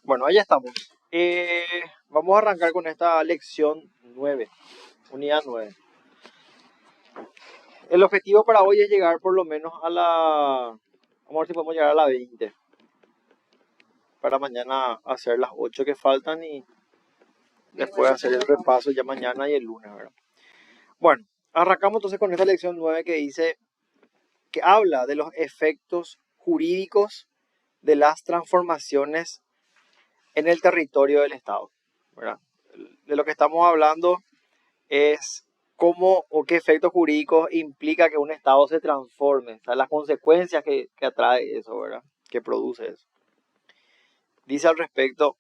Bueno, ahí estamos. Vamos a arrancar con esta lección 9, unidad 9. El objetivo para hoy es llegar por lo menos a la... Vamos a ver si podemos llegar a la 20. Para mañana hacer las 8 que faltan y después hacer el repaso ya mañana y el lunes, ¿verdad? Bueno, arrancamos entonces con esta lección 9 que dice, que habla de los efectos jurídicos de las transformaciones en el territorio del Estado, ¿verdad? De lo que estamos hablando es cómo o qué efectos jurídicos implica que un Estado se transforme, o sea, las consecuencias que atrae eso, ¿verdad? Que produce eso. Dice al respecto,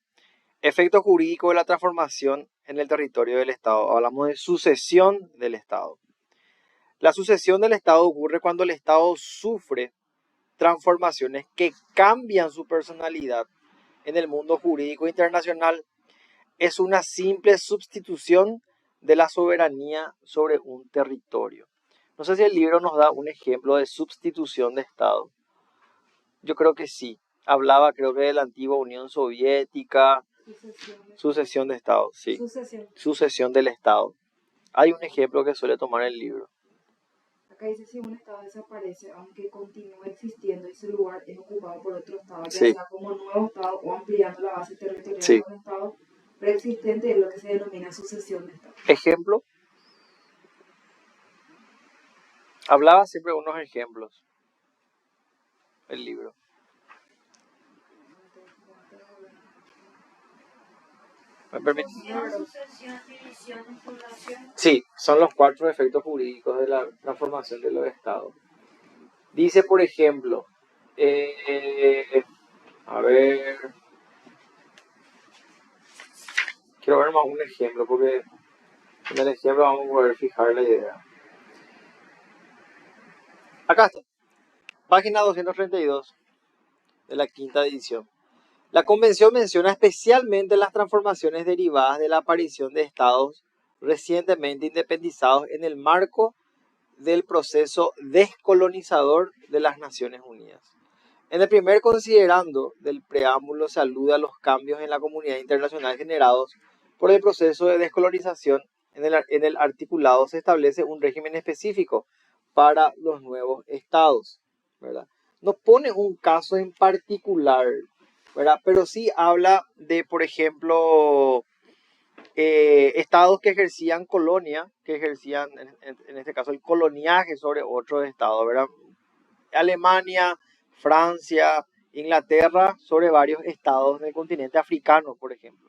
efectos jurídicos de la transformación en el territorio del Estado. Hablamos de sucesión del Estado. La sucesión del Estado ocurre cuando el Estado sufre transformaciones que cambian su personalidad en el mundo jurídico internacional. Es una simple sustitución de la soberanía sobre un territorio. No sé si el libro nos da un ejemplo de sustitución de Estado. Yo creo que sí. Hablaba, creo que de la antigua Unión Soviética. Sucesión de Estado, sí. Sucesión del Estado. Hay un ejemplo que suele tomar el libro. Acá dice si un estado desaparece, aunque continúe existiendo, ese lugar es ocupado por otro estado, ya Sí. sea como nuevo estado o ampliando la base territorial Sí. de un estado preexistente, es lo que se denomina sucesión de estado. Ejemplo. Hablaba siempre de unos ejemplos. El libro. ¿Me permite? Sí, son los 4 efectos jurídicos de la transformación de los estados. Dice, por ejemplo, a ver, quiero ver más un ejemplo porque en el ejemplo vamos a poder fijar la idea. Acá está, página 232 de la quinta edición. La convención menciona especialmente las transformaciones derivadas de la aparición de estados recientemente independizados en el marco del proceso descolonizador de las Naciones Unidas. En el primer considerando del preámbulo se alude a los cambios en la comunidad internacional generados por el proceso de descolonización. En el articulado se establece un régimen específico para los nuevos estados, ¿verdad? No pone un caso en particular, ¿verdad? Pero sí habla de, por ejemplo, estados que ejercían colonia, que ejercían, en este caso, el coloniaje sobre otros estados, ¿verdad? Alemania, Francia, Inglaterra, sobre varios estados del continente africano, por ejemplo.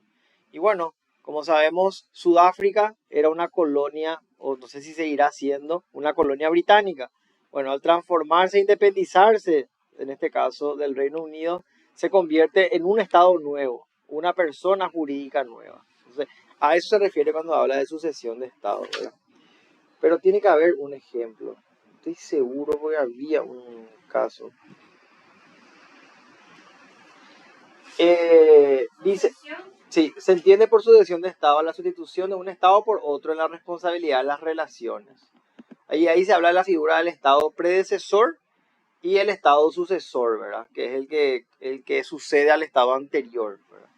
Y bueno, como sabemos, Sudáfrica era una colonia, o no sé si seguirá siendo, una colonia británica. Bueno, al transformarse e independizarse, en este caso del Reino Unido, se convierte en un estado nuevo, una persona jurídica nueva. Entonces, a eso se refiere cuando habla de sucesión de estados, ¿verdad? Pero tiene que haber un ejemplo. Estoy seguro que había un caso. Dice, sí, se entiende por sucesión de Estado la sustitución de un Estado por otro en la responsabilidad de las relaciones. Ahí se habla de la figura del Estado predecesor y el Estado sucesor, ¿verdad? Que es el que sucede al Estado anterior, ¿verdad?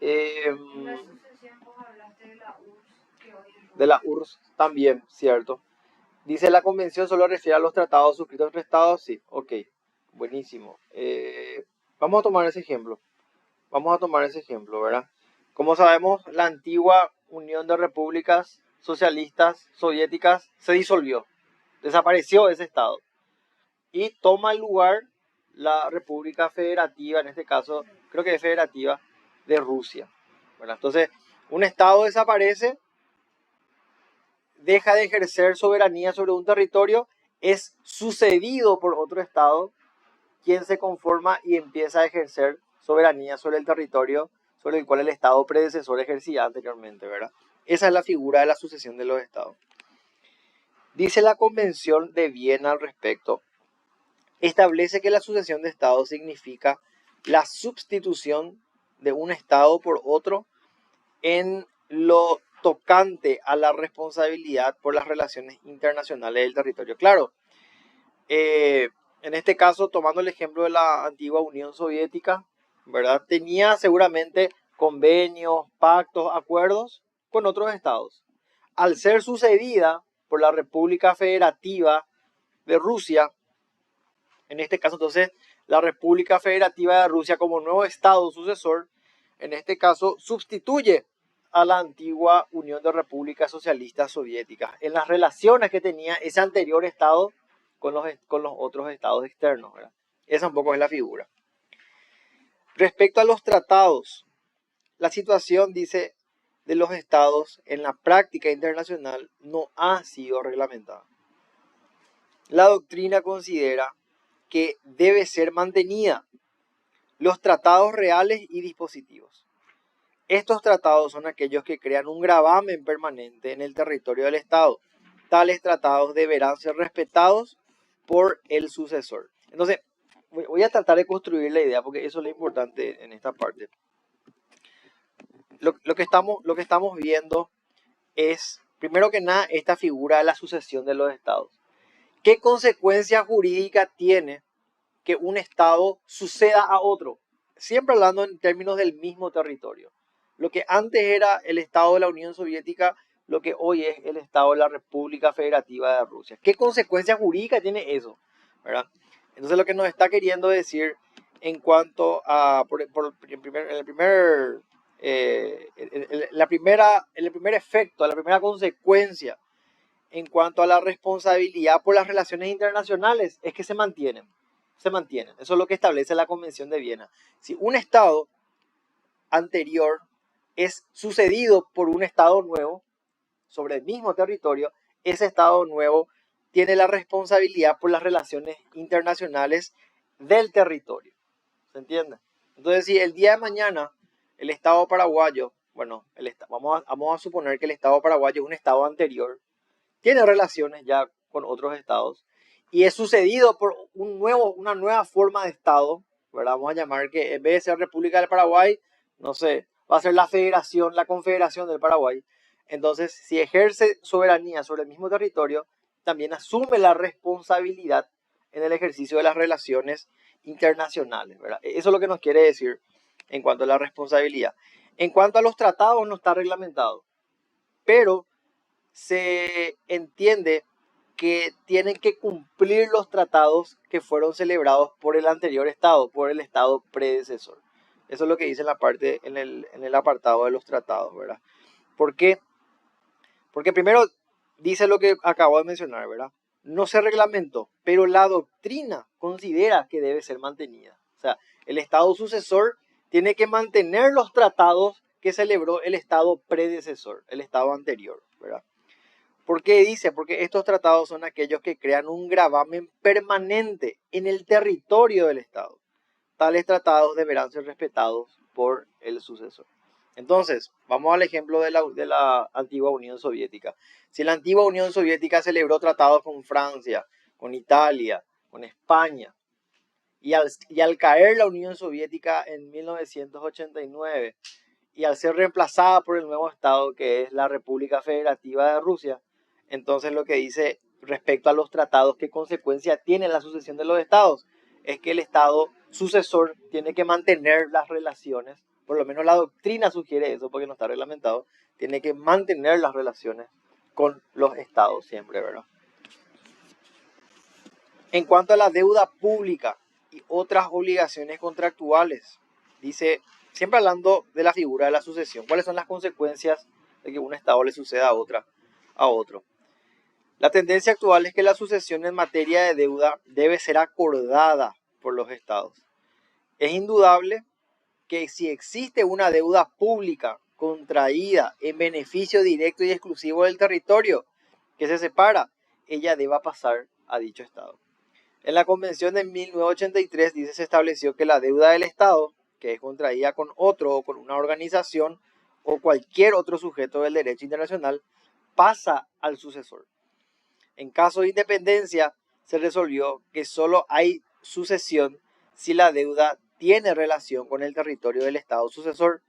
En la sucesión vos hablaste de la URSS, que hoy es de la URSS también, ¿cierto? Dice la convención solo refiere a los tratados suscritos entre estados, sí, ok, buenísimo. Vamos a tomar ese ejemplo. ¿Verdad? Como sabemos, la antigua Unión de Repúblicas Socialistas Soviéticas se disolvió, desapareció ese estado y toma el lugar la República Federativa, en este caso creo que es federativa, de Rusia, ¿verdad? Entonces, un estado desaparece, deja de ejercer soberanía sobre un territorio, es sucedido por otro estado, quien se conforma y empieza a ejercer soberanía sobre el territorio sobre el cual el estado predecesor ejercía anteriormente, ¿verdad? Esa es la figura de la sucesión de los estados. Dice la Convención de Viena al respecto, establece que la sucesión de estados significa la sustitución de un estado por otro en lo tocante a la responsabilidad por las relaciones internacionales del territorio. Claro, en este caso, tomando el ejemplo de la antigua Unión Soviética, ¿verdad? Tenía seguramente convenios, pactos, acuerdos con otros estados. Al ser sucedida por la República Federativa de Rusia, en este caso entonces la República Federativa de Rusia como nuevo estado sucesor, en este caso sustituye a la antigua Unión de Repúblicas Socialistas Soviéticas en las relaciones que tenía ese anterior estado con los otros estados externos, ¿verdad? Esa un poco es la figura. Respecto a los tratados, la situación, dice, de los estados en la práctica internacional no ha sido reglamentada. La doctrina considera que debe ser mantenida los tratados reales y dispositivos. Estos tratados son aquellos que crean un gravamen permanente en el territorio del Estado. Tales tratados deberán ser respetados por el sucesor. Entonces, voy a tratar de construir la idea porque eso es lo importante en esta parte. Lo que estamos viendo es, primero que nada, esta figura de la sucesión de los estados. ¿Qué consecuencia jurídica tiene que un estado suceda a otro? Siempre hablando en términos del mismo territorio. Lo que antes era el estado de la Unión Soviética, lo que hoy es el estado de la República Federativa de Rusia. ¿Qué consecuencia jurídica tiene eso? ¿Verdad? Entonces lo que nos está queriendo decir en cuanto a, el primer efecto, la primera consecuencia en cuanto a la responsabilidad por las relaciones internacionales es que se mantienen. Eso es lo que establece la Convención de Viena. Si un estado anterior es sucedido por un estado nuevo sobre el mismo territorio, ese estado nuevo tiene la responsabilidad por las relaciones internacionales del territorio. ¿Se entiende? Entonces, si el día de mañana el Estado paraguayo, bueno, vamos a suponer que el Estado paraguayo es un estado anterior, tiene relaciones ya con otros estados y es sucedido por una nueva forma de estado, ¿verdad? Vamos a llamar que en vez de ser República del Paraguay, no sé, va a ser la Federación, la Confederación del Paraguay. Entonces, si ejerce soberanía sobre el mismo territorio, también asume la responsabilidad en el ejercicio de las relaciones internacionales, ¿verdad? Eso es lo que nos quiere decir en cuanto a la responsabilidad. En cuanto a los tratados, no está reglamentado, pero se entiende que tienen que cumplir los tratados que fueron celebrados por el anterior estado, por el estado predecesor. Eso es lo que dice en la parte, en el apartado de los tratados, ¿verdad? ¿Por qué? Porque primero dice lo que acabo de mencionar, ¿verdad? No se reglamentó, pero la doctrina considera que debe ser mantenida. O sea, el estado sucesor tiene que mantener los tratados que celebró el estado predecesor, el estado anterior, ¿verdad? ¿Por qué dice? Porque estos tratados son aquellos que crean un gravamen permanente en el territorio del Estado. Tales tratados deberán ser respetados por el sucesor. Entonces, vamos al ejemplo de la antigua Unión Soviética. Si la antigua Unión Soviética celebró tratados con Francia, con Italia, con España, y al caer la Unión Soviética en 1989, y al ser reemplazada por el nuevo Estado que es la República Federativa de Rusia, entonces lo que dice respecto a los tratados, qué consecuencia tiene la sucesión de los estados, es que el estado sucesor tiene que mantener las relaciones, por lo menos la doctrina sugiere eso porque no está reglamentado, tiene que mantener las relaciones con los estados siempre, ¿verdad? En cuanto a la deuda pública y otras obligaciones contractuales, dice, siempre hablando de la figura de la sucesión, ¿cuáles son las consecuencias de que un estado le suceda a otro? La tendencia actual es que la sucesión en materia de deuda debe ser acordada por los estados. Es indudable que si existe una deuda pública contraída en beneficio directo y exclusivo del territorio que se separa, ella deba pasar a dicho estado. En la Convención de 1983 dice, se estableció que la deuda del Estado, que es contraída con otro o con una organización o cualquier otro sujeto del derecho internacional, pasa al sucesor. En caso de independencia, se resolvió que solo hay sucesión si la deuda tiene relación con el territorio del Estado sucesor.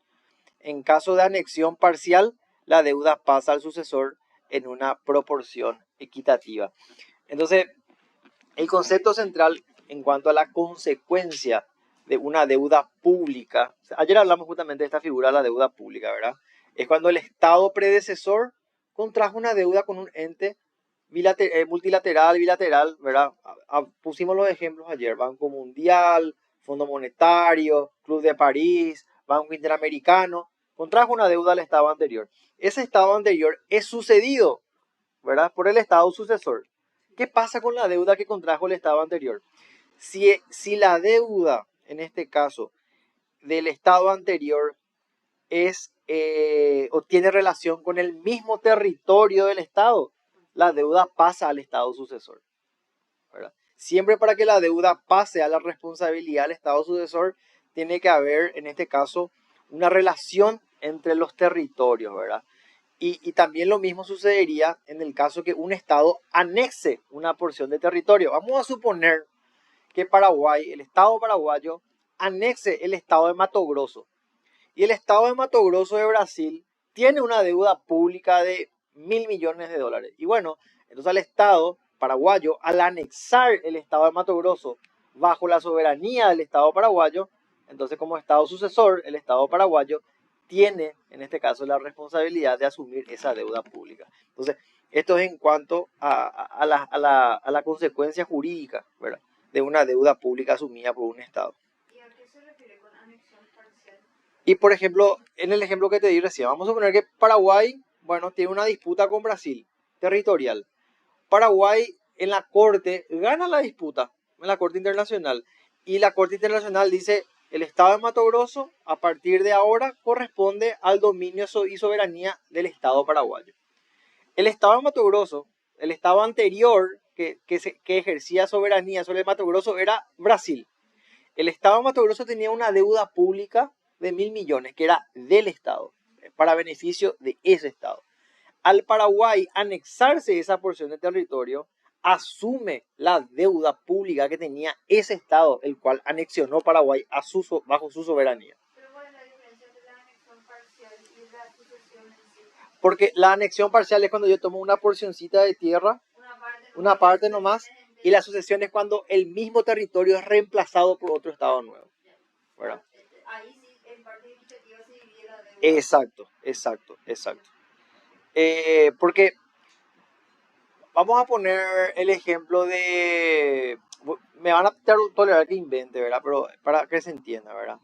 En caso de anexión parcial, la deuda pasa al sucesor en una proporción equitativa. Entonces, el concepto central en cuanto a la consecuencia de una deuda pública. O sea, ayer hablamos justamente de esta figura de la deuda pública, ¿verdad? Es cuando el Estado predecesor contrajo una deuda con un ente multilateral, bilateral, ¿verdad? Pusimos los ejemplos ayer: Banco Mundial, Fondo Monetario, Club de París, Banco Interamericano. Contrajo una deuda al Estado anterior. Ese Estado anterior es sucedido, ¿verdad?, por el Estado sucesor. ¿Qué pasa con la deuda que contrajo el Estado anterior? Si la deuda, en este caso, del Estado anterior o tiene relación con el mismo territorio del Estado, la deuda pasa al Estado sucesor, ¿verdad? Siempre para que la deuda pase a la responsabilidad del Estado sucesor, tiene que haber, en este caso, una relación entre los territorios, ¿verdad? Y también lo mismo sucedería en el caso que un Estado anexe una porción de territorio. Vamos a suponer que Paraguay, el Estado paraguayo, anexe el Estado de Mato Grosso. Y el Estado de Mato Grosso de Brasil tiene una deuda pública de 1.000 millones de dólares. Y bueno, entonces al Estado paraguayo, al anexar el Estado de Mato Grosso bajo la soberanía del Estado paraguayo, entonces como Estado sucesor, el Estado paraguayo tiene, en este caso, la responsabilidad de asumir esa deuda pública. Entonces, esto es en cuanto a la consecuencia jurídica, ¿verdad?, de una deuda pública asumida por un Estado. ¿Y a qué se refiere con anexión parcial? Y por ejemplo, en el ejemplo que te di recién, vamos a suponer que Paraguay, bueno, tiene una disputa con Brasil, territorial. Paraguay en la corte gana la disputa, en la corte internacional. Y la corte internacional dice: el Estado de Mato Grosso, a partir de ahora, corresponde al dominio y soberanía del Estado paraguayo. El Estado de Mato Grosso, el Estado anterior que ejercía soberanía sobre el Mato Grosso, era Brasil. El Estado de Mato Grosso tenía una deuda pública de 1.000 millones, que era del Estado, para beneficio de ese Estado. Al Paraguay anexarse esa porción de territorio, asume la deuda pública que tenía ese Estado, el cual anexionó Paraguay bajo su soberanía. ¿Pero cuál es la diferencia entre la anexión parcial y la sucesión en sí? Porque la anexión parcial es cuando yo tomo una porcioncita de tierra, una parte nomás, y la sucesión es cuando el mismo territorio es reemplazado por otro Estado nuevo, ¿verdad? Ahí sí, en parte iniciativa se divide la deuda. Exacto. Porque vamos a poner el ejemplo de... Me van a tolerar que invente, ¿verdad? Pero para que se entienda, ¿verdad?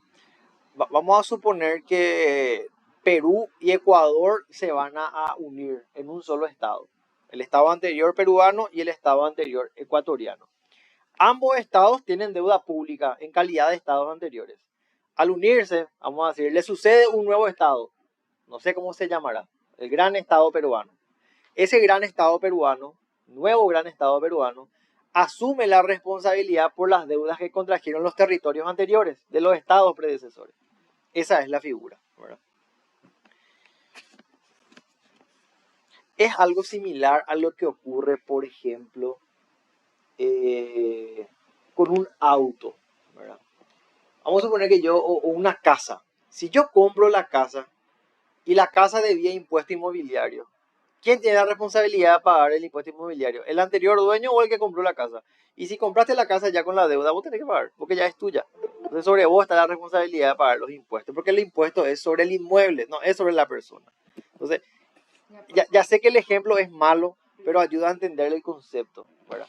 Vamos a suponer que Perú y Ecuador se van a unir en un solo estado. El estado anterior peruano y el estado anterior ecuatoriano. Ambos estados tienen deuda pública en calidad de estados anteriores. Al unirse, vamos a decir, le sucede un nuevo estado. No sé cómo se llamará. El gran estado peruano. Ese gran estado peruano, nuevo gran estado peruano, asume la responsabilidad por las deudas que contrajeron los territorios anteriores de los estados predecesores. Esa es la figura, ¿verdad? Es algo similar a lo que ocurre, por ejemplo, con un auto, ¿verdad? Vamos a suponer que o una casa. Si yo compro la casa y la casa debía impuesto inmobiliario, ¿quién tiene la responsabilidad de pagar el impuesto inmobiliario? ¿El anterior dueño o el que compró la casa? Y si compraste la casa ya con la deuda, vos tenés que pagar, porque ya es tuya. Entonces sobre vos está la responsabilidad de pagar los impuestos, porque el impuesto es sobre el inmueble, no es sobre la persona. Entonces, ya sé que el ejemplo es malo, pero ayuda a entender el concepto, ¿verdad?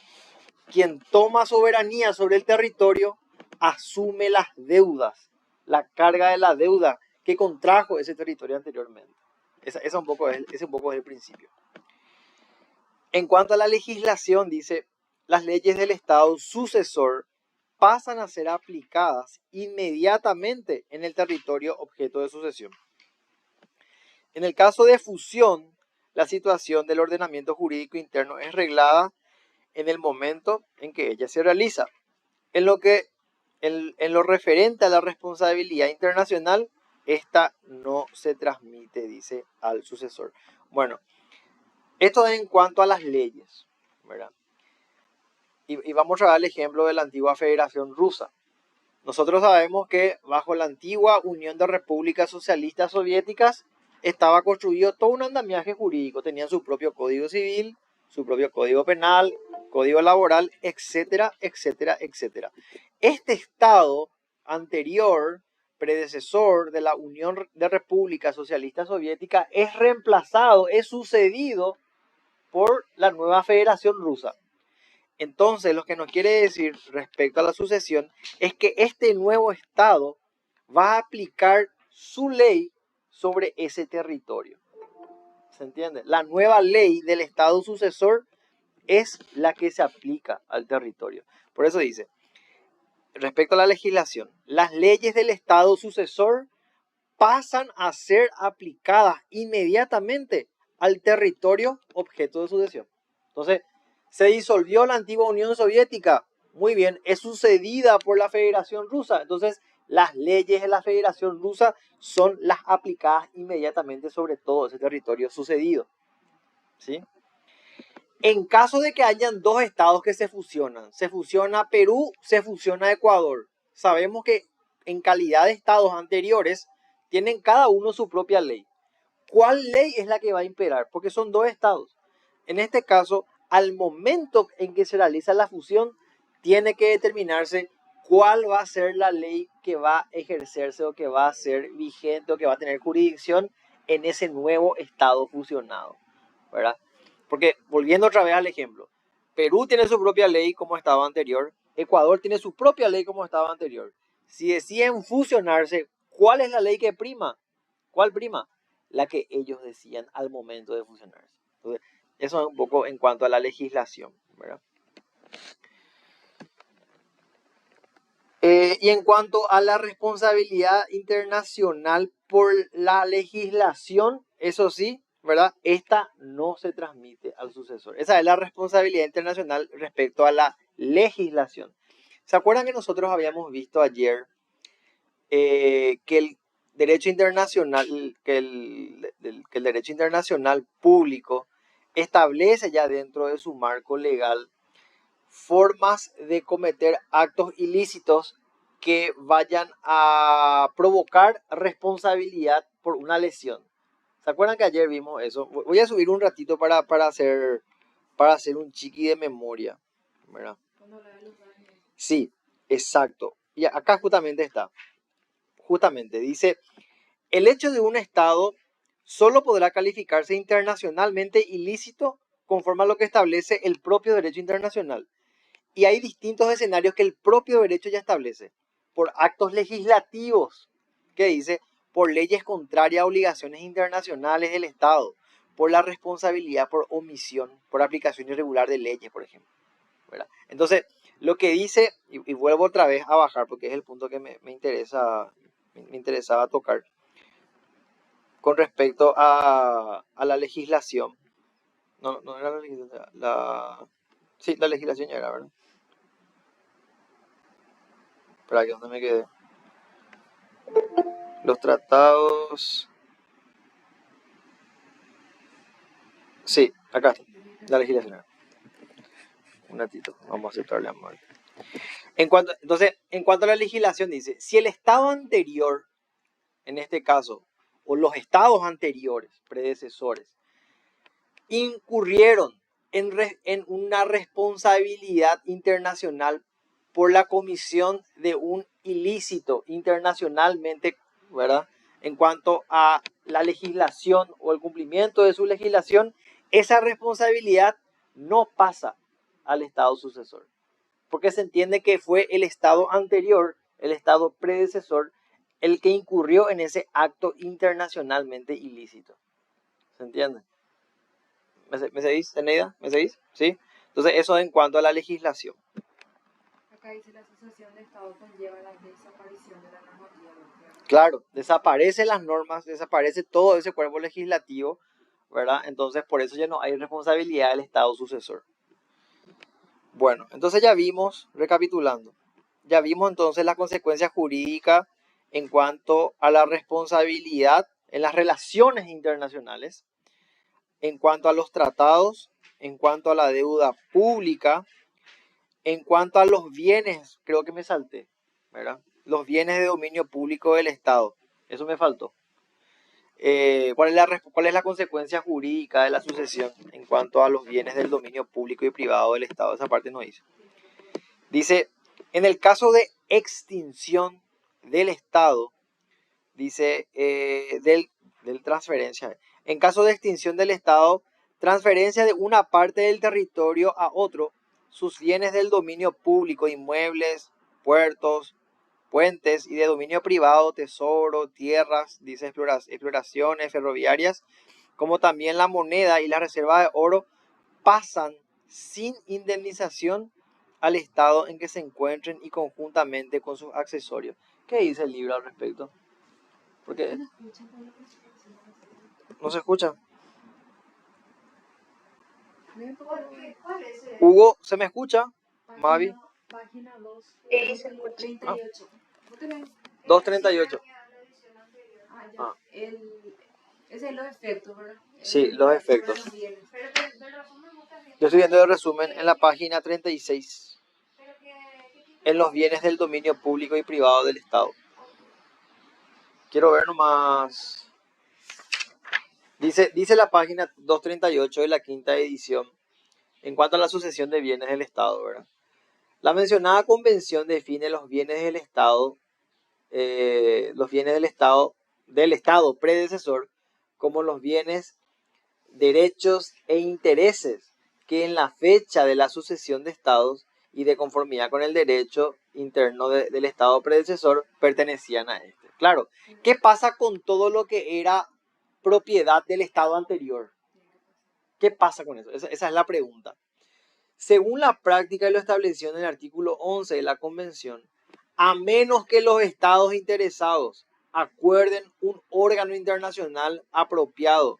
Quien toma soberanía sobre el territorio asume las deudas, la carga de la deuda que contrajo ese territorio anteriormente. Ese un poco es el principio. En cuanto a la legislación, dice: las leyes del Estado sucesor pasan a ser aplicadas inmediatamente en el territorio objeto de sucesión. En el caso de fusión, la situación del ordenamiento jurídico interno es reglada en el momento en que ella se realiza. En lo referente a la responsabilidad internacional, esta no se transmite, dice, al sucesor. Bueno, esto es en cuanto a las leyes, ¿verdad? Y vamos a dar el ejemplo de la antigua Federación Rusa. Nosotros sabemos que bajo la antigua Unión de Repúblicas Socialistas Soviéticas estaba construido todo un andamiaje jurídico. Tenían su propio código civil, su propio código penal, código laboral, etcétera, etcétera, etcétera. Este Estado anterior, predecesor de la Unión de República Socialista Soviética, es reemplazado, es sucedido por la nueva Federación Rusa. Entonces, lo que nos quiere decir respecto a la sucesión es que este nuevo Estado va a aplicar su ley sobre ese territorio. ¿Se entiende? La nueva ley del Estado sucesor es la que se aplica al territorio. Por eso dice, respecto a la legislación, las leyes del Estado sucesor pasan a ser aplicadas inmediatamente al territorio objeto de sucesión. Entonces, se disolvió la antigua Unión Soviética. Muy bien, es sucedida por la Federación Rusa. Entonces, las leyes de la Federación Rusa son las aplicadas inmediatamente sobre todo ese territorio sucedido. ¿Sí? En caso de que hayan dos estados que se fusiona Perú, se fusiona Ecuador. Sabemos que en calidad de estados anteriores tienen cada uno su propia ley. ¿Cuál ley es la que va a imperar? Porque son dos estados. En este caso, al momento en que se realiza la fusión, tiene que determinarse cuál va a ser la ley que va a ejercerse o que va a ser vigente o que va a tener jurisdicción en ese nuevo estado fusionado, ¿verdad? Porque volviendo otra vez al ejemplo, Perú tiene su propia ley como estado anterior, Ecuador tiene su propia ley como estado anterior. Si deciden fusionarse, ¿cuál es la ley que prima? ¿Cuál prima? La que ellos decían al momento de fusionarse. Entonces, eso es un poco en cuanto a la legislación, ¿verdad? Y en cuanto a la responsabilidad internacional por la legislación, eso sí, ¿verdad? Esta no se transmite al sucesor. Esa es la responsabilidad internacional respecto a la legislación. ¿Se acuerdan que nosotros habíamos visto ayer que el derecho internacional, que el derecho internacional público establece ya dentro de su marco legal formas de cometer actos ilícitos que vayan a provocar responsabilidad por una lesión? ¿Se acuerdan que ayer vimos eso? Voy a subir un ratito para hacer un chiqui de memoria, ¿verdad? Sí, exacto. Y acá justamente está. Justamente dice, el hecho de un Estado solo podrá calificarse internacionalmente ilícito conforme a lo que establece el propio derecho internacional. Y hay distintos escenarios que el propio derecho ya establece. Por actos legislativos, que dice, por leyes contrarias a obligaciones internacionales del Estado, por la responsabilidad por omisión, por aplicación irregular de leyes, por ejemplo, ¿verdad? Entonces, lo que dice, y vuelvo otra vez a bajar porque es el punto que me interesaba tocar, con respecto a la legislación. No era la legislación, sí, la legislación ya era, ¿verdad? Para que donde me quedé. Los tratados. Sí, acá está. La legislación. Un ratito, vamos a aceptarle a Marta. Entonces, en cuanto a la legislación, dice: si el Estado anterior, en este caso, o los estados anteriores, predecesores, incurrieron en una responsabilidad internacional por la comisión de un ilícito internacionalmente, ¿verdad? En cuanto a la legislación o el cumplimiento de su legislación, esa responsabilidad no pasa al Estado sucesor, porque se entiende que fue el Estado anterior, el Estado predecesor, el que incurrió en ese acto internacionalmente ilícito. ¿Se entiende? ¿Me seguís, Eneida? ¿Me seguís? ¿Sí? Entonces, eso en cuanto a la legislación. Acá dice la asociación de Estado conlleva la desaparición de la normativa. Claro, desaparecen las normas, desaparece todo ese cuerpo legislativo, ¿verdad? Entonces, por eso ya no hay responsabilidad del Estado sucesor. Bueno, entonces ya vimos, recapitulando, ya vimos entonces las consecuencias jurídicas en cuanto a la responsabilidad en las relaciones internacionales, en cuanto a los tratados, en cuanto a la deuda pública, en cuanto a los bienes, creo que me salté, ¿verdad? Los bienes de dominio público del Estado, eso me faltó. ¿Cuál es la consecuencia jurídica de la sucesión en cuanto a los bienes del dominio público y privado del Estado? Esa parte no dice. Dice, en el caso de extinción del Estado, dice, del transferencia. En caso de extinción del Estado, transferencia de una parte del territorio a otro, sus bienes del dominio público, inmuebles, puertos, puentes, y de dominio privado, tesoro, tierras, dice exploraciones ferroviarias, como también la moneda y la reserva de oro, pasan sin indemnización al estado en que se encuentren y conjuntamente con sus accesorios. ¿Qué dice el libro al respecto? Porque no se escucha. ¿Cuál es ese? Hugo, ¿se me escucha? Mavi. Página 2, Se escucha. 38. ¿No tenés? 238. Ah, ya. Ah. Ese es los efectos, ¿verdad? Sí, los efectos. Sobre los bienes. Yo estoy viendo el resumen en la página 36. En los bienes del dominio público y privado del Estado. Quiero ver nomás. Dice la página 238 de la quinta edición, en cuanto a la sucesión de bienes del Estado, ¿verdad? La mencionada convención define los bienes del Estado, del Estado predecesor, como los bienes, derechos e intereses que en la fecha de la sucesión de estados y de conformidad con el derecho interno del Estado predecesor pertenecían a este. Claro, ¿qué pasa con todo lo que era propiedad del Estado anterior? ¿Qué pasa con eso? Esa es la pregunta. Según la práctica y lo establecido en el artículo 11 de la Convención, a menos que los estados interesados acuerden un órgano internacional apropiado,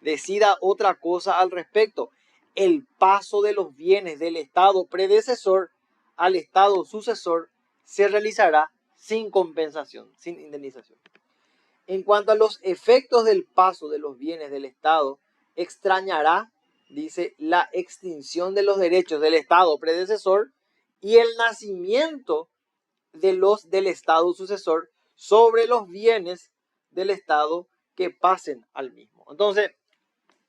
decida otra cosa al respecto, el paso de los bienes del estado predecesor al estado sucesor se realizará sin compensación, sin indemnización. En cuanto a los efectos del paso de los bienes del estado, extrañará, dice, la extinción de los derechos del estado predecesor y el nacimiento de los del estado sucesor sobre los bienes del estado que pasen al mismo. Entonces,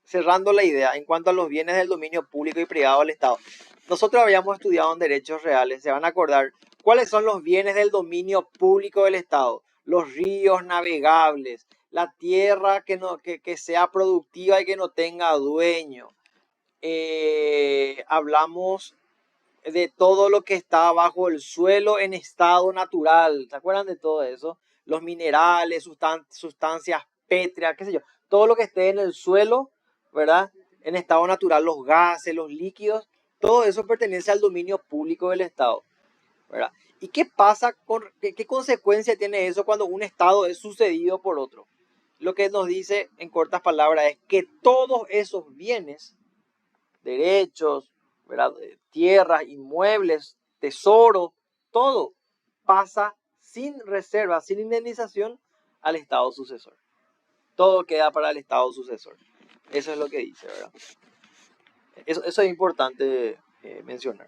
cerrando la idea, en cuanto a los bienes del dominio público y privado del Estado, nosotros habíamos estudiado en derechos reales, se van a acordar cuáles son los bienes del dominio público del Estado: los ríos navegables, la tierra que sea productiva y que no tenga dueño. Hablamos de todo lo que está bajo el suelo en estado natural, ¿se acuerdan de todo eso? Los minerales, sustancias pétreas, qué sé yo, todo lo que esté en el suelo, ¿verdad? En estado natural, los gases, los líquidos, todo eso pertenece al dominio público del Estado, ¿verdad? ¿Y qué pasa qué consecuencia tiene eso cuando un Estado es sucedido por otro? Lo que nos dice en cortas palabras es que todos esos bienes, derechos, ¿verdad?, tierras, inmuebles, tesoro, todo pasa sin reserva, sin indemnización al Estado sucesor. Todo queda para el Estado sucesor. Eso es lo que dice, ¿verdad? Eso es importante mencionar.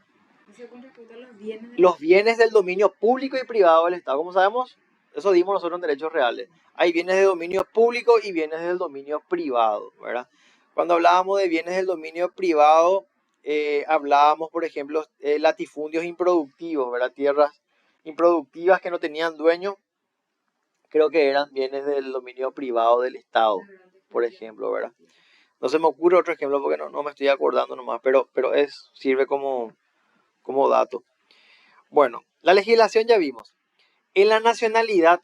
Eso con respecto a los bienes. Los bienes del dominio público y privado del Estado, como sabemos, eso dimos nosotros en derechos reales. Hay bienes de dominio público y bienes del dominio privado, ¿verdad? Cuando hablábamos de bienes del dominio privado, hablábamos, por ejemplo, latifundios improductivos, ¿verdad? Tierras improductivas que no tenían dueño, creo que eran bienes del dominio privado del Estado, por ejemplo, ¿verdad? No se me ocurre otro ejemplo porque no me estoy acordando nomás, pero sirve como dato. Bueno, la legislación ya vimos. En la nacionalidad,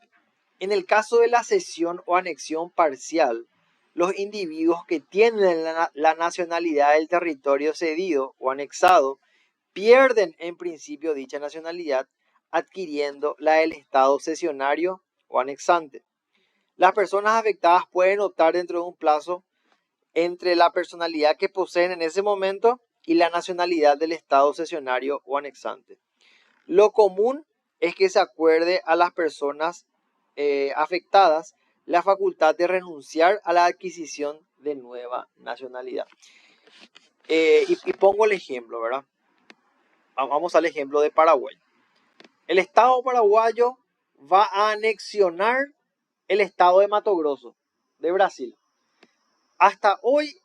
en el caso de la cesión o anexión parcial, los individuos que tienen la nacionalidad del territorio cedido o anexado pierden en principio dicha nacionalidad, adquiriendo la del Estado cesionario o anexante. Las personas afectadas pueden optar dentro de un plazo entre la personalidad que poseen en ese momento y la nacionalidad del Estado cesionario o anexante. Lo común es que se acuerde a las personas afectadas la facultad de renunciar a la adquisición de nueva nacionalidad. Y pongo el ejemplo, ¿verdad? Vamos al ejemplo de Paraguay. El Estado paraguayo va a anexionar el Estado de Mato Grosso, de Brasil. Hasta hoy,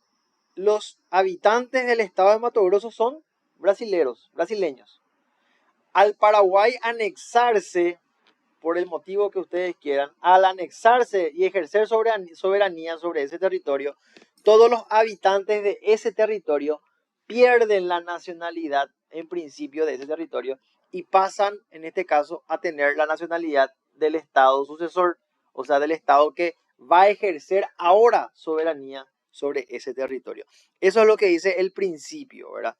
los habitantes del Estado de Mato Grosso son brasileños. Al Paraguay anexarse por el motivo que ustedes quieran, al anexarse y ejercer soberanía sobre ese territorio, todos los habitantes de ese territorio pierden la nacionalidad en principio de ese territorio y pasan, en este caso, a tener la nacionalidad del Estado sucesor, o sea, del Estado que va a ejercer ahora soberanía sobre ese territorio. Eso es lo que dice el principio, ¿verdad?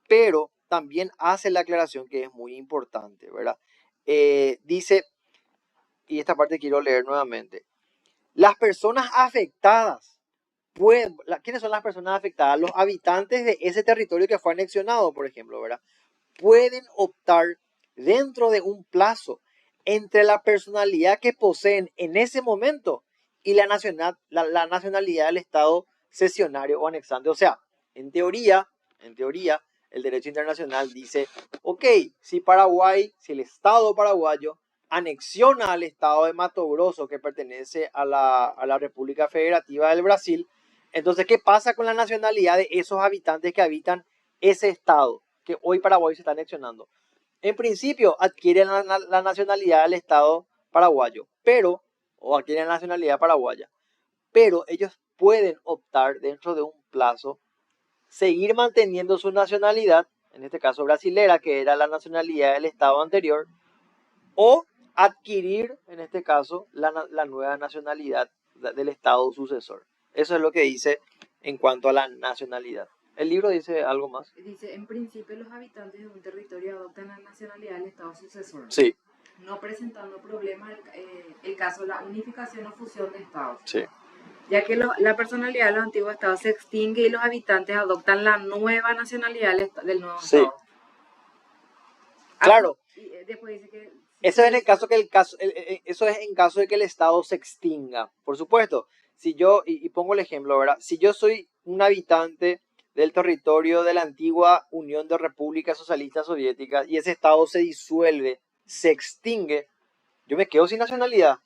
Pero también hace la aclaración que es muy importante, ¿verdad? Dice, y esta parte quiero leer nuevamente, las personas afectadas ¿quiénes son las personas afectadas? Los habitantes de ese territorio que fue anexionado, por ejemplo, ¿verdad? Pueden optar dentro de un plazo entre la personalidad que poseen en ese momento y la nacionalidad del Estado cesionario o anexante. O sea, en teoría, el derecho internacional dice, ok, si el Estado paraguayo anexiona al Estado de Mato Grosso que pertenece a la República Federativa del Brasil, entonces, ¿qué pasa con la nacionalidad de esos habitantes que habitan ese Estado que hoy Paraguay se está anexionando? En principio, adquieren la nacionalidad del Estado paraguayo, o adquieren la nacionalidad paraguaya, pero ellos pueden optar dentro de un plazo, seguir manteniendo su nacionalidad, en este caso brasilera, que era la nacionalidad del Estado anterior, o adquirir, en este caso, la nueva nacionalidad del Estado sucesor. Eso es lo que dice en cuanto a la nacionalidad. El libro dice algo más. Dice, en principio los habitantes de un territorio adoptan la nacionalidad del Estado sucesor, Sí, no presentando problemas el caso de la unificación o fusión de estados, sí. ya que la personalidad de los antiguos estados se extingue y los habitantes adoptan la nueva nacionalidad del nuevo Sí. estado. Claro. Y después dice que... Eso es en el caso eso es en caso de que el Estado se extinga. Por supuesto, si yo, y pongo el ejemplo, ¿verdad? Si yo soy un habitante del territorio de la antigua Unión de Repúblicas Socialistas Soviéticas y ese Estado se disuelve, se extingue, yo me quedo sin nacionalidad.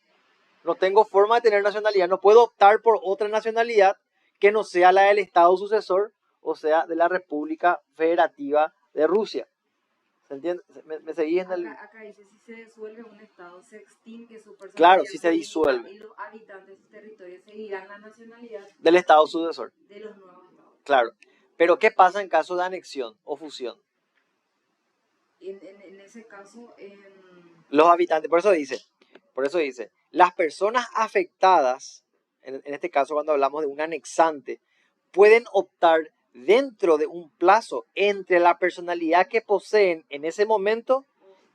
No tengo forma de tener nacionalidad. No puedo optar por otra nacionalidad que no sea la del Estado sucesor, o sea, de la República Federativa de Rusia. ¿Se entiende? ¿Me seguís en el...? Acá dice, si se disuelve un estado, se extingue su personalidad. Claro, si se disuelve. Y los habitantes de su territorio seguirán la nacionalidad del Estado sucesor. De los nuevos estados. Claro. Pero ¿qué pasa en caso de anexión o fusión? En ese caso, los habitantes, por eso dice, las personas afectadas, en este caso cuando hablamos de un anexante, pueden optar dentro de un plazo entre la personalidad que poseen en ese momento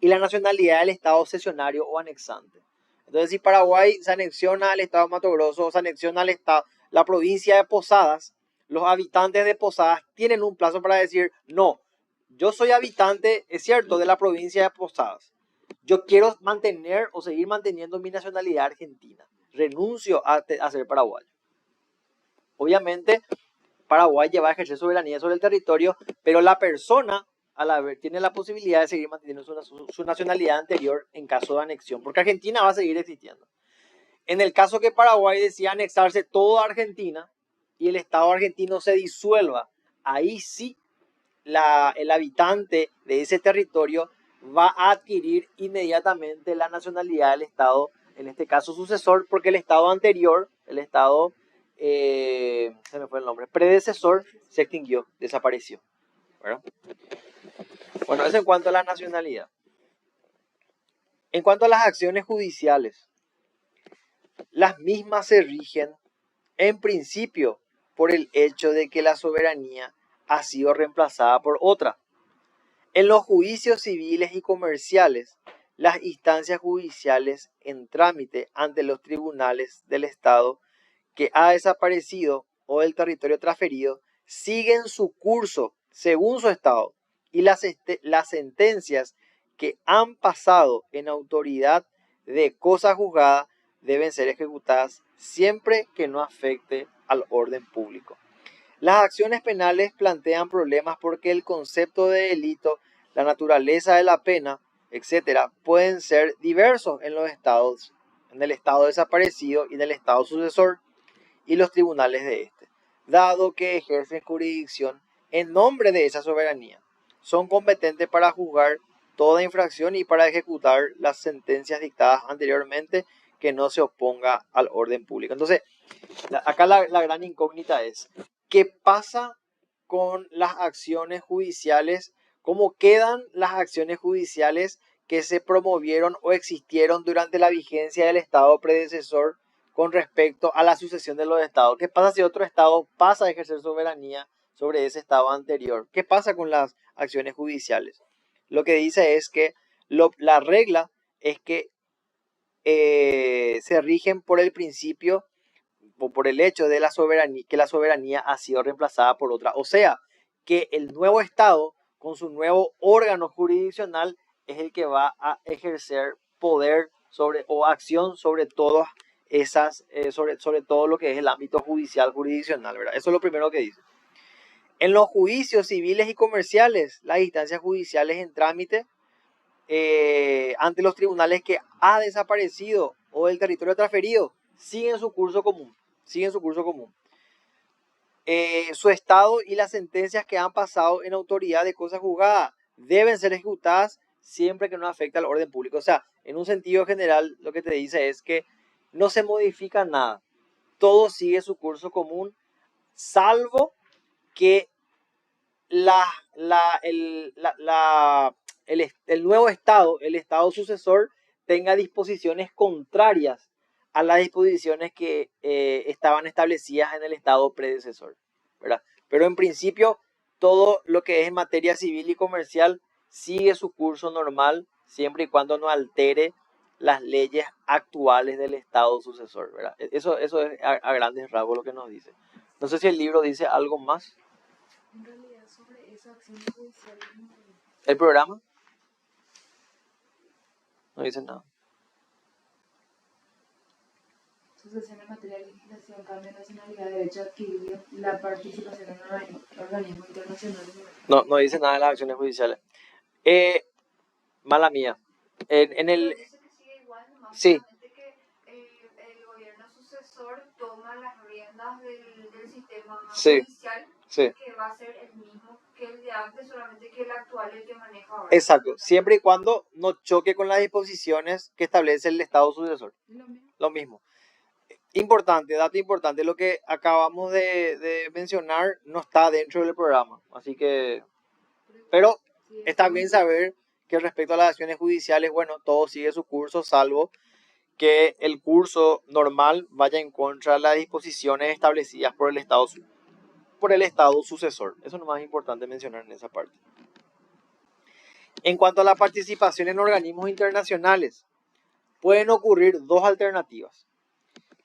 y la nacionalidad del Estado cesionario o anexante. Entonces, si Paraguay se anexiona al Estado de Mato Grosso o se anexiona al Estado, la provincia de Posadas, los habitantes de Posadas tienen un plazo para decir, no, yo soy habitante, es cierto, de la provincia de Posadas. Yo quiero mantener o seguir manteniendo mi nacionalidad argentina. Renuncio a ser paraguayo. Obviamente, Paraguay va a ejercer soberanía sobre el territorio, pero la persona tiene la posibilidad de seguir manteniendo su nacionalidad anterior en caso de anexión, porque Argentina va a seguir existiendo. En el caso que Paraguay decida anexarse toda Argentina y el Estado argentino se disuelva, ahí sí el habitante de ese territorio va a adquirir inmediatamente la nacionalidad del Estado, en este caso sucesor, porque el Estado anterior, el Estado, se me fue el nombre, predecesor, se extinguió, desapareció, ¿verdad? Bueno, eso en cuanto a la nacionalidad. En cuanto a las acciones judiciales, las mismas se rigen en principio por el hecho de que la soberanía ha sido reemplazada por otra. En los juicios civiles y comerciales, las instancias judiciales en trámite ante los tribunales del Estado que ha desaparecido o del territorio transferido siguen su curso según su estado y las sentencias que han pasado en autoridad de cosa juzgada deben ser ejecutadas siempre que no afecte al orden público. Las acciones penales plantean problemas porque el concepto de delito, la naturaleza de la pena, etc., pueden ser diversos en los estados, en el estado desaparecido y en el estado sucesor y los tribunales de este, dado que ejercen jurisdicción en nombre de esa soberanía. Son competentes para juzgar toda infracción y para ejecutar las sentencias dictadas anteriormente que no se oponga al orden público. Entonces, acá la gran incógnita es, ¿qué pasa con las acciones judiciales? ¿Cómo quedan las acciones judiciales que se promovieron o existieron durante la vigencia del Estado predecesor con respecto a la sucesión de los estados? ¿Qué pasa si otro estado pasa a ejercer soberanía sobre ese estado anterior? ¿Qué pasa con las acciones judiciales? Lo que dice es que la regla es que se rigen por el principio o por el hecho de la soberanía, que la soberanía ha sido reemplazada por otra. O sea, que el nuevo Estado, con su nuevo órgano jurisdiccional, es el que va a ejercer poder sobre o acción sobre todas esas, sobre todo lo que es el ámbito judicial, jurisdiccional, ¿verdad? Eso es lo primero que dice. En los juicios civiles y comerciales, las instancias judiciales en trámite ante los tribunales que ha desaparecido o del territorio transferido siguen su curso común. Su estado y las sentencias que han pasado en autoridad de cosa juzgada deben ser ejecutadas siempre que no afecte al orden público. O sea, en un sentido general, lo que te dice es que no se modifica nada. Todo sigue su curso común, salvo que el nuevo Estado, el Estado sucesor, tenga disposiciones contrarias a las disposiciones que estaban establecidas en el Estado predecesor, ¿verdad? Pero en principio, todo lo que es en materia civil y comercial sigue su curso normal, siempre y cuando no altere las leyes actuales del Estado sucesor, ¿verdad? Eso es a grandes rasgos lo que nos dice. No sé si el libro dice algo más. En realidad, sobre esa acción judicial, ¿El programa? No dice nada. sucesión en materia de legislación, cambio de nacionalidad, derecho adquirido, la participación en organismos internacionales. No dice nada de las acciones judiciales. Mala mía. En el... Dice que sigue igual, nomás Sí. solamente que el gobierno sucesor toma las riendas del sistema Sí. judicial, Sí. que va a ser el mismo que el de antes, solamente que el actual es el que maneja ahora. Exacto. Siempre y cuando no choque con las disposiciones que establece el Estado sucesor. Lo mismo. Importante, dato importante, lo que acabamos de mencionar no está dentro del programa. Así que... Pero está bien saber que respecto a las acciones judiciales, bueno, todo sigue su curso, salvo que el curso normal vaya en contra de las disposiciones establecidas por el Estado sucesor. Eso es lo más importante mencionar en esa parte. En cuanto a la participación en organismos internacionales, pueden ocurrir dos alternativas.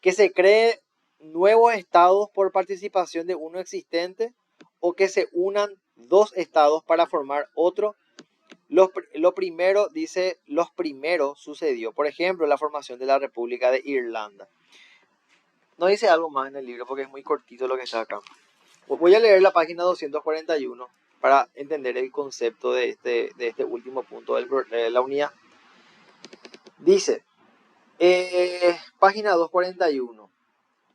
Que se cree nuevos estados por participación de uno existente o que se unan dos estados para formar otro. Lo primero, dice, los primeros sucedió. Por ejemplo, la formación de la República de Irlanda. No dice algo más en el libro porque es muy cortito lo que está acá. Voy a leer la página 241 para entender el concepto de este último punto de la unidad. Dice, página 241.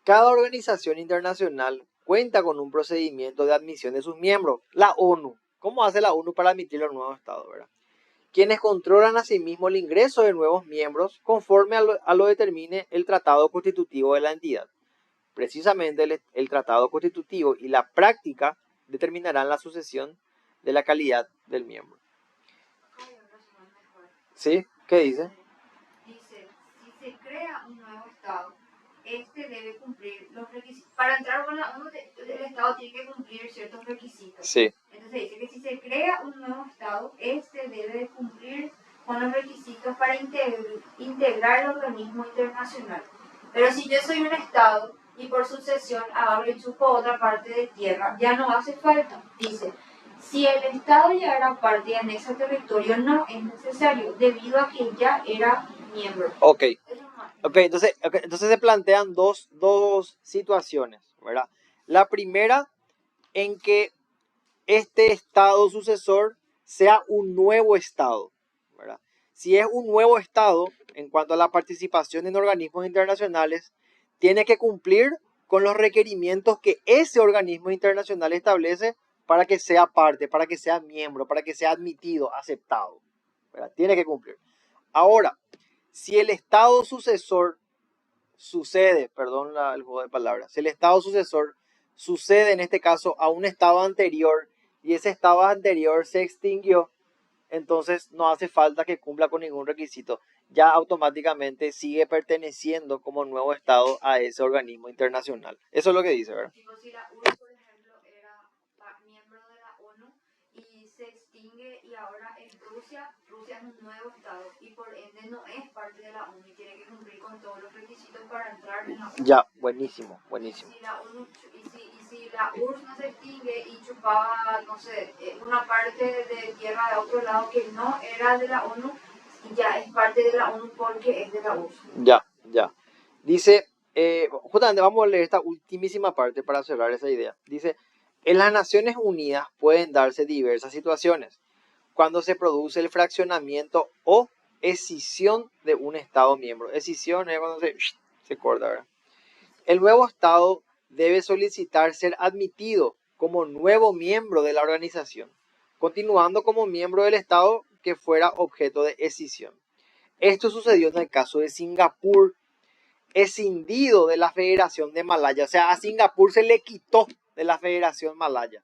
Cada organización internacional cuenta con un procedimiento de admisión de sus miembros. La ONU. ¿Cómo hace la ONU para admitir los nuevos estados, verdad? Quienes controlan asimismo el ingreso de nuevos miembros conforme a lo determine el tratado constitutivo de la entidad. Precisamente el tratado constitutivo y la práctica determinarán la sucesión de la calidad del miembro. ¿Sí? ¿Qué dice? Dice, si se crea un nuevo Estado, este debe cumplir los requisitos. Para entrar con la ONU, el Estado tiene que cumplir ciertos requisitos. Sí. Entonces dice que si se crea un nuevo Estado, este debe cumplir con los requisitos para integrar el organismo internacional. Pero si yo soy un Estado y por sucesión agarro y chupo otra parte de tierra, ya no hace falta. Dice, si el Estado ya era parte y anexa al territorio, no es necesario, debido a que ya era miembro. Ok. Entonces se plantean dos situaciones, ¿verdad? La primera, en que este Estado sucesor sea un nuevo Estado, ¿verdad? Si es un nuevo Estado, en cuanto a la participación en organismos internacionales, tiene que cumplir con los requerimientos que ese organismo internacional establece para que sea parte, para que sea miembro, para que sea admitido, aceptado, ¿verdad? Tiene que cumplir. Ahora, si el Estado sucesor sucede, perdón el juego de palabras, si el Estado sucesor sucede en este caso a un Estado anterior y ese Estado anterior se extinguió, entonces no hace falta que cumpla con ningún requisito. Ya automáticamente sigue perteneciendo como nuevo Estado a ese organismo internacional. Eso es lo que dice, ¿verdad? Tipo, si la URSS, por ejemplo, era miembro de la ONU y se extingue y ahora es Rusia, Rusia es un nuevo Estado y por ende no es parte de la ONU y tiene que cumplir con todos los requisitos para entrar en la ONU. Ya, buenísimo, buenísimo. Si la ONU, si la URSS no se extingue y chupaba, no sé, una parte de tierra de otro lado que no era de la ONU, ya es parte de la ONU porque es de la URSS. Ya. Dice, justamente vamos a leer esta ultimísima parte para cerrar esa idea. Dice, en las Naciones Unidas pueden darse diversas situaciones cuando se produce el fraccionamiento o escisión de un Estado miembro. Escisión es cuando se corta, ¿verdad? El nuevo Estado debe solicitar ser admitido como nuevo miembro de la organización, continuando como miembro del Estado que fuera objeto de escisión. Esto sucedió en el caso de Singapur, escindido de la Federación de Malaya. O sea, a Singapur se le quitó de la Federación Malaya.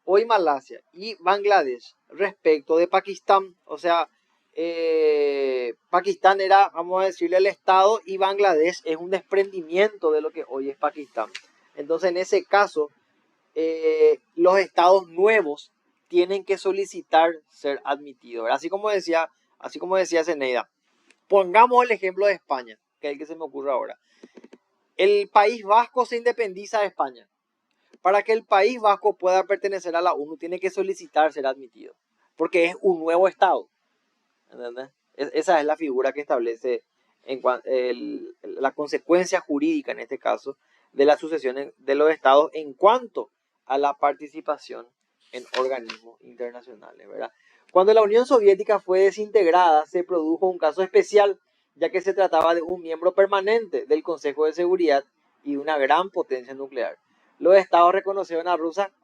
Hoy Malasia y Bangladesh respecto de Pakistán. O sea, Pakistán era, vamos a decirle, el Estado y Bangladesh es un desprendimiento de lo que hoy es Pakistán. Entonces, en ese caso, los estados nuevos tienen que solicitar ser admitidos. Así como decía Zeneida. Pongamos el ejemplo de España, que es el que se me ocurre ahora. El País Vasco se independiza de España. Para que el País Vasco pueda pertenecer a la ONU, tiene que solicitar ser admitido, porque es un nuevo Estado. ¿Entendés? Esa es la figura que establece la consecuencia jurídica, en este caso, de la sucesión de los Estados en cuanto a la participación en organismos internacionales, ¿verdad? Cuando la Unión Soviética fue desintegrada, se produjo un caso especial, ya que se trataba de un miembro permanente del Consejo de Seguridad y de una gran potencia nuclear. Los estados reconocieron a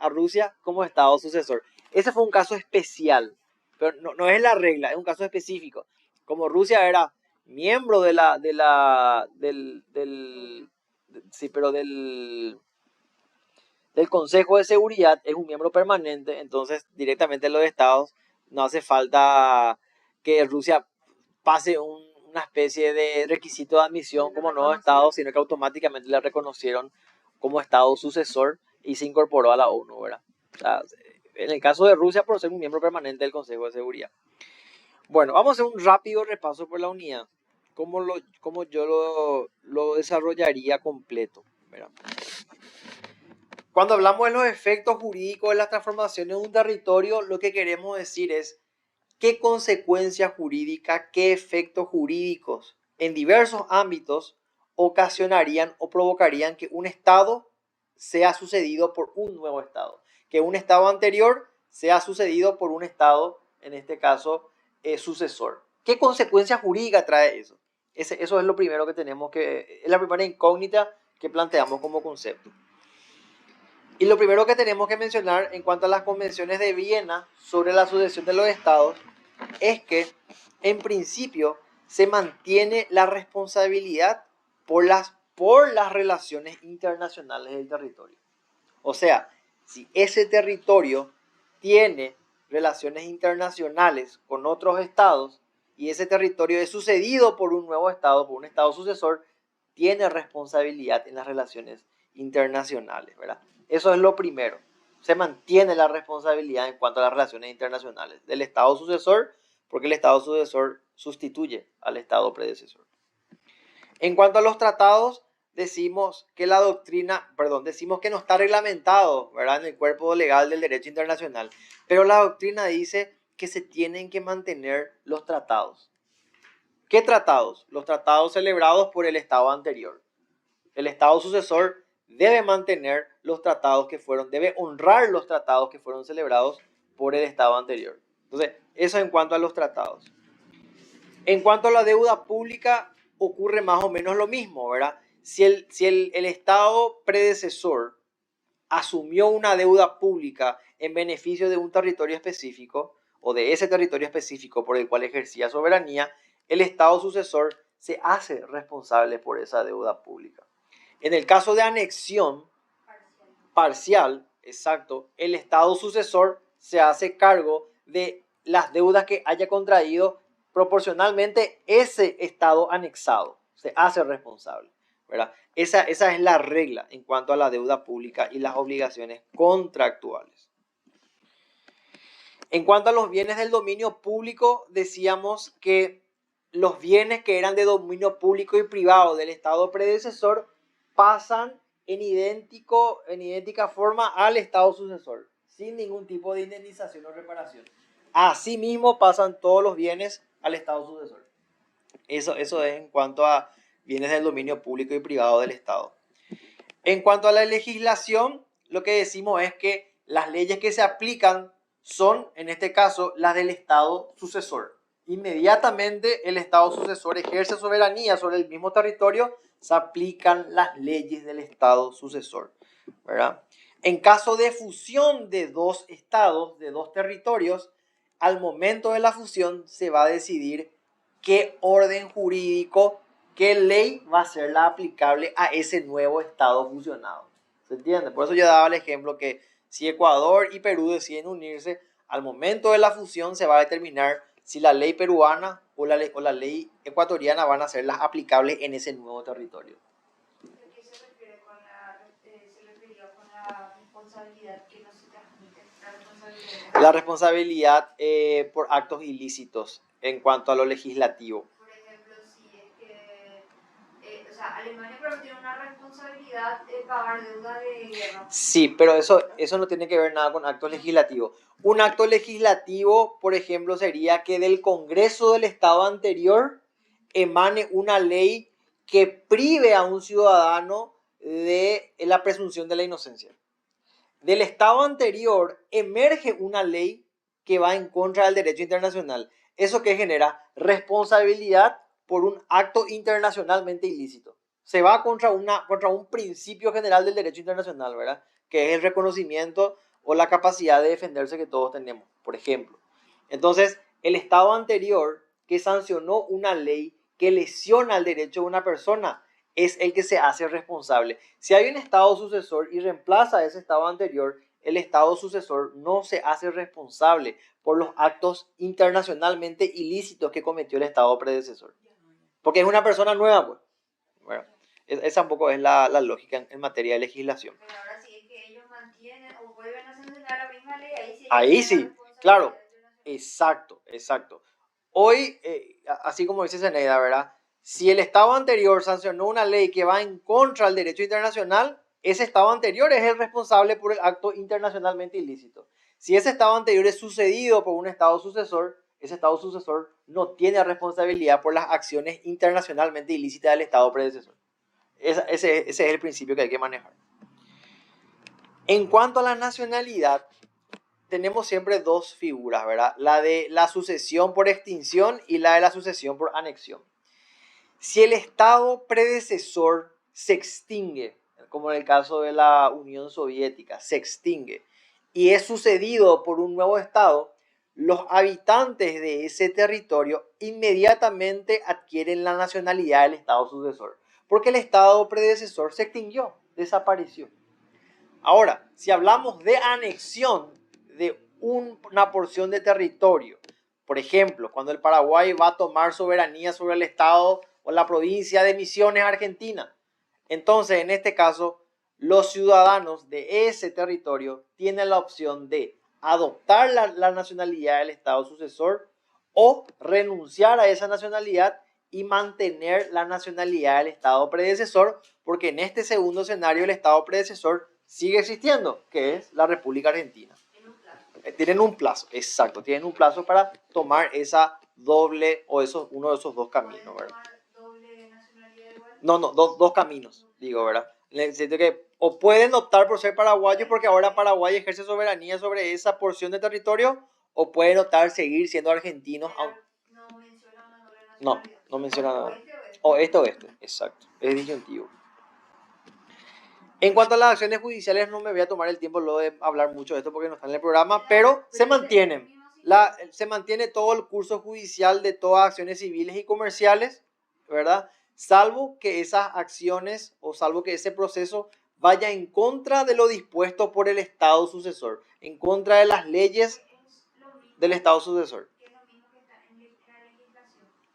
Rusia como Estado sucesor. Ese fue un caso especial, pero no es la regla, es un caso específico. Como Rusia era miembro del Consejo de Seguridad, es un miembro permanente, entonces directamente los estados no hace falta que Rusia pase una especie de requisito de admisión como nuevo estado, sino que automáticamente le reconocieron como estado sucesor y se incorporó a la ONU, ¿verdad? O sea, en el caso de Rusia, por ser un miembro permanente del Consejo de Seguridad. Bueno, vamos a hacer un rápido repaso por la unidad, como yo lo desarrollaría completo, ¿verdad? Cuando hablamos de los efectos jurídicos de las transformaciones de un territorio, lo que queremos decir es qué consecuencias jurídicas, qué efectos jurídicos en diversos ámbitos ocasionarían o provocarían que un Estado sea sucedido por un nuevo Estado, que un Estado anterior sea sucedido por un Estado, en este caso, sucesor. ¿Qué consecuencias jurídicas trae eso? Eso es lo primero que tenemos que, es la primera incógnita que planteamos como concepto. Y lo primero que tenemos que mencionar en cuanto a las convenciones de Viena sobre la sucesión de los estados es que, en principio, se mantiene la responsabilidad por las relaciones internacionales del territorio. O sea, si ese territorio tiene relaciones internacionales con otros estados y ese territorio es sucedido por un nuevo estado, por un estado sucesor, tiene responsabilidad en las relaciones internacionales, ¿verdad? Eso es lo primero. Se mantiene la responsabilidad en cuanto a las relaciones internacionales del estado sucesor, porque el estado sucesor sustituye al estado predecesor. En cuanto a los tratados, decimos que decimos que no está reglamentado, ¿verdad?, en el cuerpo legal del derecho internacional, pero la doctrina dice que se tienen que mantener los tratados. ¿Qué tratados? Los tratados celebrados por el estado anterior. El estado sucesor debe mantener los tratados debe honrar los tratados que fueron celebrados por el estado anterior. Entonces, eso en cuanto a los tratados. En cuanto a la deuda pública, ocurre más o menos lo mismo, ¿verdad? Si el estado predecesor asumió una deuda pública en beneficio de un territorio específico, o de ese territorio específico por el cual ejercía soberanía, el Estado sucesor se hace responsable por esa deuda pública. En el caso de anexión parcial, exacto, el Estado sucesor se hace cargo de las deudas que haya contraído proporcionalmente ese Estado anexado. Se hace responsable, ¿verdad? Esa es la regla en cuanto a la deuda pública y las obligaciones contractuales. En cuanto a los bienes del dominio público, decíamos que los bienes que eran de dominio público y privado del Estado predecesor pasan en idéntica forma al Estado sucesor, sin ningún tipo de indemnización o reparación. Asimismo pasan todos los bienes al Estado sucesor. Eso es en cuanto a bienes del dominio público y privado del Estado. En cuanto a la legislación, lo que decimos es que las leyes que se aplican son, en este caso, las del Estado sucesor. Inmediatamente el Estado sucesor ejerce soberanía sobre el mismo territorio, se aplican las leyes del Estado sucesor, ¿verdad? En caso de fusión de dos estados, de dos territorios, al momento de la fusión se va a decidir qué orden jurídico, qué ley va a ser la aplicable a ese nuevo estado fusionado. ¿Se entiende? Por eso yo daba el ejemplo que si Ecuador y Perú deciden unirse, al momento de la fusión se va a determinar si la ley peruana o la ley ecuatoriana van a ser las aplicables en ese nuevo territorio. ¿A qué se refiere con la responsabilidad que no se transmite? La responsabilidad por actos ilícitos en cuanto a lo legislativo. Por ejemplo, si es que, o sea, Alemania pero tiene una responsabilidad de pagar deuda de guerra. Sí, pero eso no tiene que ver nada con actos legislativos. Un acto legislativo, por ejemplo, sería que del Congreso del Estado anterior emane una ley que prive a un ciudadano de la presunción de la inocencia. Del Estado anterior emerge una ley que va en contra del derecho internacional. Eso que genera responsabilidad por un acto internacionalmente ilícito. Se va contra un principio general del derecho internacional, ¿verdad? Que es el reconocimiento o la capacidad de defenderse que todos tenemos, por ejemplo. Entonces, el Estado anterior que sancionó una ley que lesiona el derecho de una persona es el que se hace responsable. Si hay un Estado sucesor y reemplaza a ese Estado anterior, el Estado sucesor no se hace responsable por los actos internacionalmente ilícitos que cometió el Estado predecesor. Porque es una persona nueva, pues. Bueno, esa un poco es la lógica en materia de legislación. Pero ahora sí es que ellos mantienen o vuelven a sancionar la misma ley, ahí sí, claro, exacto. Hoy, así como dice Zeneida, ¿verdad? Si el Estado anterior sancionó una ley que va en contra del derecho internacional, ese Estado anterior es el responsable por el acto internacionalmente ilícito. Si ese Estado anterior es sucedido por un Estado sucesor, ese Estado sucesor no tiene responsabilidad por las acciones internacionalmente ilícitas del Estado predecesor. Ese es el principio que hay que manejar. En cuanto a la nacionalidad, tenemos siempre dos figuras, ¿verdad? La de la sucesión por extinción y la de la sucesión por anexión. Si el Estado predecesor se extingue, como en el caso de la Unión Soviética, se extingue y es sucedido por un nuevo Estado, los habitantes de ese territorio inmediatamente adquieren la nacionalidad del Estado sucesor, porque el Estado predecesor se extinguió, desapareció. Ahora, si hablamos de anexión de una porción de territorio, por ejemplo, cuando el Paraguay va a tomar soberanía sobre el Estado o la provincia de Misiones, Argentina, entonces en este caso los ciudadanos de ese territorio tienen la opción de adoptar la nacionalidad del Estado sucesor o renunciar a esa nacionalidad y mantener la nacionalidad del Estado predecesor, porque en este segundo escenario el Estado predecesor sigue existiendo, que es la República Argentina. Tienen un plazo, exacto, tienen un plazo para tomar esa doble o uno de esos dos caminos, ¿verdad? ¿Doble nacionalidad igual? No, dos caminos, digo, ¿verdad? En el sentido que o pueden optar por ser paraguayos porque ahora Paraguay ejerce soberanía sobre esa porción de territorio, o pueden optar seguir siendo argentinos. No menciona una doble nacionalidad. No menciona nada. O Oeste, exacto, es disyuntivo. En cuanto a las acciones judiciales, no me voy a tomar el tiempo luego de hablar mucho de esto porque no está en el programa, pero se mantienen. se mantiene todo el curso judicial de todas acciones civiles y comerciales, ¿verdad? Salvo que esas acciones o salvo que ese proceso vaya en contra de lo dispuesto por el Estado sucesor, en contra de las leyes del Estado sucesor.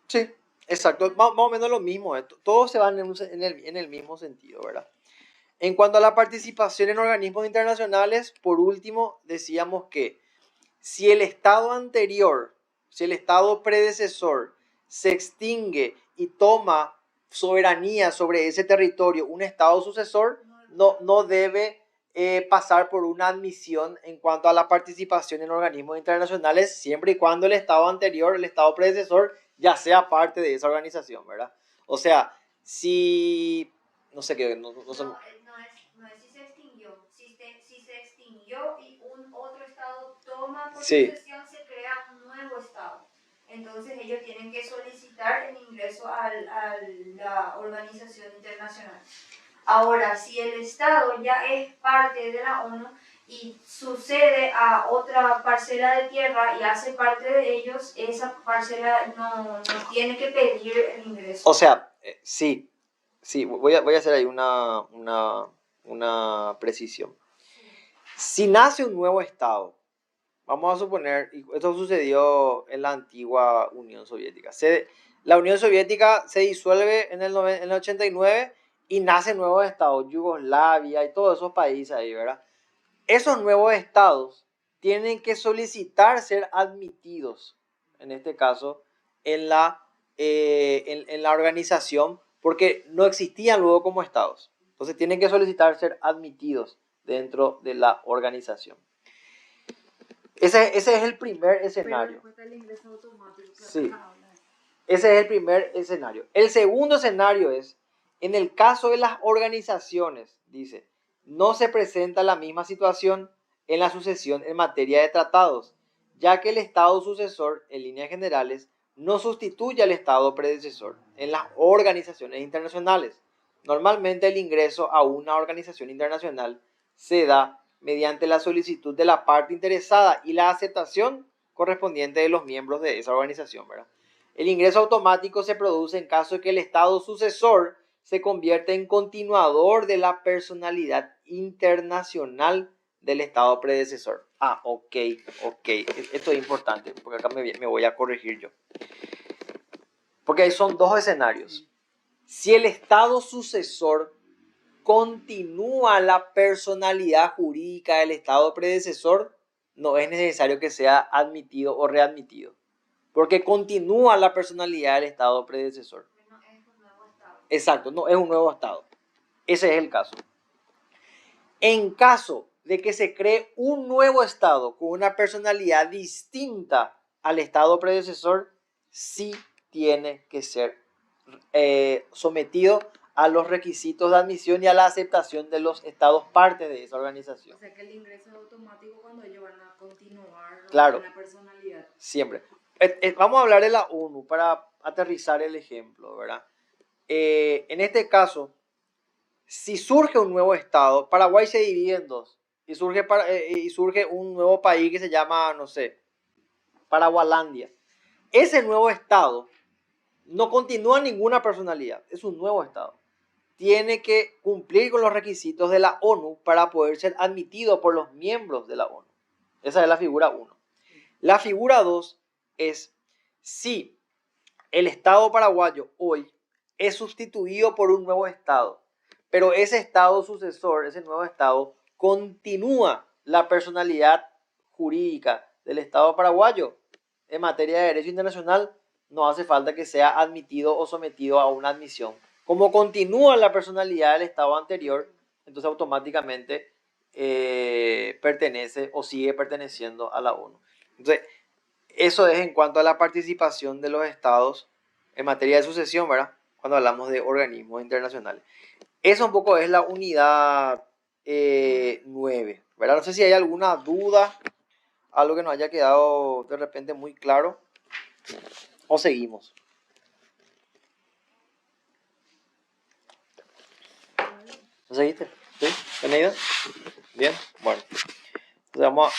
Sí, exacto, más o menos lo mismo. Todos se van en el mismo sentido, ¿verdad? En cuanto a la participación en organismos internacionales, por último, decíamos que si el Estado anterior, si el Estado predecesor se extingue y toma soberanía sobre ese territorio, un Estado sucesor no debe pasar por una admisión en cuanto a la participación en organismos internacionales, siempre y cuando el Estado anterior, el Estado predecesor, ya sea parte de esa organización, ¿verdad? O sea, si... No sé qué... No es si se extinguió. Si se extinguió y un otro Estado toma por sucesión, se crea un nuevo Estado. Entonces ellos tienen que solicitar el ingreso a la organización internacional. Ahora, si el Estado ya es parte de la ONU y sucede a otra parcela de tierra y hace parte de ellos, esa parcela no tiene que pedir el ingreso. O sea, sí, voy a hacer ahí una precisión. Si nace un nuevo Estado, vamos a suponer, y esto sucedió en la antigua Unión Soviética. La Unión Soviética se disuelve en el 89 y nacen nuevos estados, Yugoslavia y todos esos países ahí, ¿verdad? Esos nuevos estados tienen que solicitar ser admitidos, en este caso, en la organización, porque no existían luego como estados. Entonces tienen que solicitar ser admitidos dentro de la organización. Ese es el primer escenario. Sí, ese es el primer escenario. El segundo escenario es, en el caso de las organizaciones, dice, no se presenta la misma situación en la sucesión en materia de tratados, ya que el Estado sucesor, en líneas generales, no sustituye al Estado predecesor en las organizaciones internacionales. Normalmente el ingreso a una organización internacional se da mediante la solicitud de la parte interesada y la aceptación correspondiente de los miembros de esa organización, ¿verdad? El ingreso automático se produce en caso de que el Estado sucesor se convierta en continuador de la personalidad internacional del Estado predecesor. Ok. Esto es importante, porque acá me voy a corregir yo. Porque ahí son dos escenarios. Si el Estado sucesor continúa la personalidad jurídica del Estado predecesor, no es necesario que sea admitido o readmitido, porque continúa la personalidad del Estado predecesor. No es un nuevo Estado. Exacto, no es un nuevo Estado. Ese es el caso. En caso de que se cree un nuevo Estado con una personalidad distinta al Estado predecesor, sí tiene que ser sometido a los requisitos de admisión y a la aceptación de los estados partes de esa organización. O sea que el ingreso es automático cuando ellos van a continuar, ¿no?, claro, con la personalidad. Siempre. Vamos a hablar de la ONU para aterrizar el ejemplo, ¿verdad? En este caso, si surge un nuevo estado, Paraguay se divide en dos y surge un nuevo país que se llama, no sé, Paragualandia. Ese nuevo estado no continúa ninguna personalidad, es un nuevo estado. Tiene que cumplir con los requisitos de la ONU para poder ser admitido por los miembros de la ONU. Esa es la figura 1. La figura 2 es si el Estado paraguayo hoy es sustituido por un nuevo Estado, pero ese Estado sucesor, ese nuevo Estado, continúa la personalidad jurídica del Estado paraguayo en materia de derecho internacional, no hace falta que sea admitido o sometido a una admisión. Como continúa la personalidad del Estado anterior, entonces automáticamente pertenece o sigue perteneciendo a la ONU. Entonces, eso es en cuanto a la participación de los estados en materia de sucesión, ¿verdad? Cuando hablamos de organismos internacionales. Eso un poco es la unidad 9, ¿verdad? No sé si hay alguna duda, algo que nos haya quedado de repente muy claro, o seguimos. ¿No seguiste? ¿Sí? ¿Tenéis? Bien, bueno. Entonces vamos a